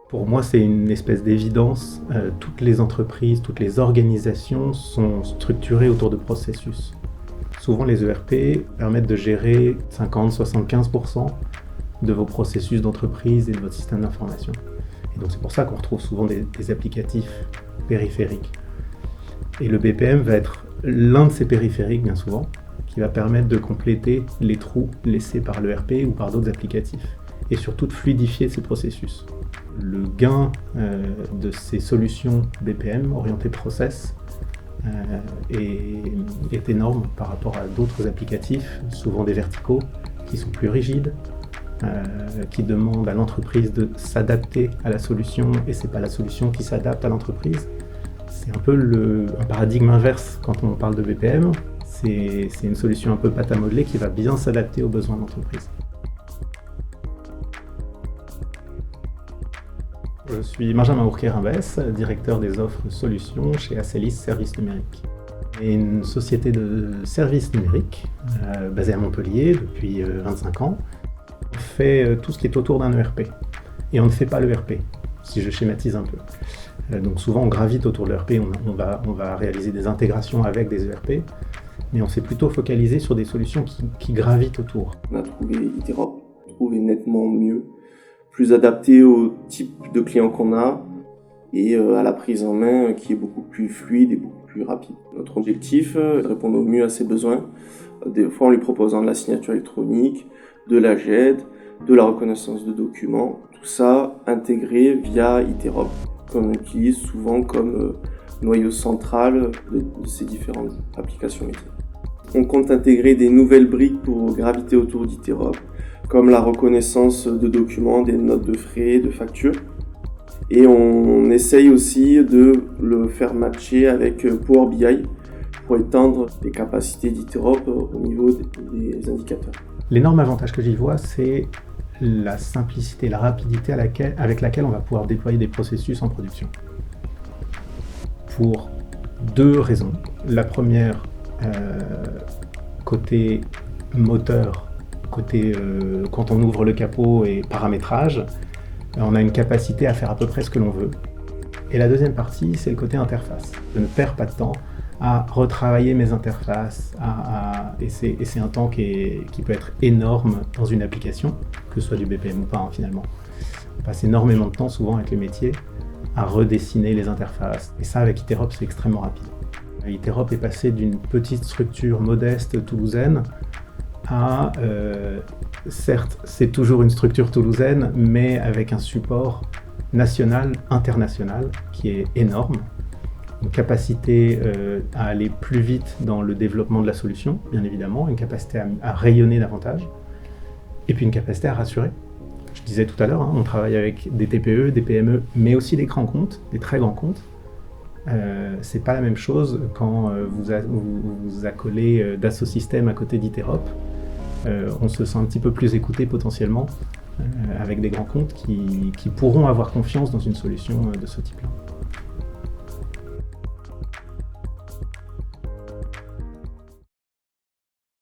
Pour moi, c'est une espèce d'évidence. Toutes les entreprises, toutes les organisations sont structurées autour de processus. Souvent, les ERP permettent de gérer 50-75% de vos processus d'entreprise et de votre système d'information. Et donc c'est pour ça qu'on retrouve souvent des applicatifs périphériques. Et le BPM va être l'un de ces périphériques, bien souvent, qui va permettre de compléter les trous laissés par l'ERP ou par d'autres applicatifs, et surtout de fluidifier ces processus. Le gain de ces solutions BPM orientées process est énorme par rapport à d'autres applicatifs, souvent des verticaux, qui sont plus rigides, qui demandent à l'entreprise de s'adapter à la solution, et c'est pas la solution qui s'adapte à l'entreprise. C'est un peu un paradigme inverse quand on parle de BPM. C'est une solution un peu pâte à modeler qui va bien s'adapter aux besoins de l'entreprise. Je suis Benjamin Ourquet-Rimbès, directeur des offres solutions chez Acelis Services Numériques. C'est une société de services numériques basée à Montpellier depuis 25 ans. On fait tout ce qui est autour d'un ERP. Et on ne fait pas l'ERP, si je schématise un peu. Donc souvent on gravite autour de l'ERP, on va réaliser des intégrations avec des ERP, mais on s'est plutôt focalisé sur des solutions qui gravitent autour. On a trouvé Iterop, nettement mieux, plus adapté au type de client qu'on a et à la prise en main qui est beaucoup plus fluide et beaucoup plus rapide. Notre objectif est de répondre au mieux à ses besoins, des fois en lui proposant de la signature électronique, de la GED, de la reconnaissance de documents, tout ça intégré via Iterop, qu'on utilise souvent comme noyau central de ces différentes applications métiers. On compte intégrer des nouvelles briques pour graviter autour d'Iterop, comme la reconnaissance de documents, des notes de frais, de factures. Et on essaye aussi de le faire matcher avec Power BI pour étendre les capacités d'Iterop au niveau des indicateurs. L'énorme avantage que j'y vois, c'est la simplicité, la rapidité avec laquelle on va pouvoir déployer des processus en production. Pour deux raisons. La première, côté moteur, quand on ouvre le capot et paramétrage, on a une capacité à faire à peu près ce que l'on veut. Et la deuxième partie, c'est le côté interface. Je ne perds pas de temps à retravailler mes interfaces, et c'est un temps qui peut être énorme dans une application, que ce soit du BPM ou pas finalement. On passe énormément de temps souvent avec les métiers à redessiner les interfaces, et ça avec Iterop c'est extrêmement rapide. Iterop est passé d'une petite structure modeste toulousaine à, certes c'est toujours une structure toulousaine, mais avec un support national, international qui est énorme. Une capacité à aller plus vite dans le développement de la solution, bien évidemment, une capacité à rayonner davantage, et puis une capacité à rassurer. Je disais tout à l'heure, on travaille avec des TPE, des PME, mais aussi des grands comptes, des très grands comptes. C'est pas la même chose quand vous accolez Dassault Systèmes à côté d'Iterop. On se sent un petit peu plus écouté potentiellement avec des grands comptes qui pourront avoir confiance dans une solution de ce type-là.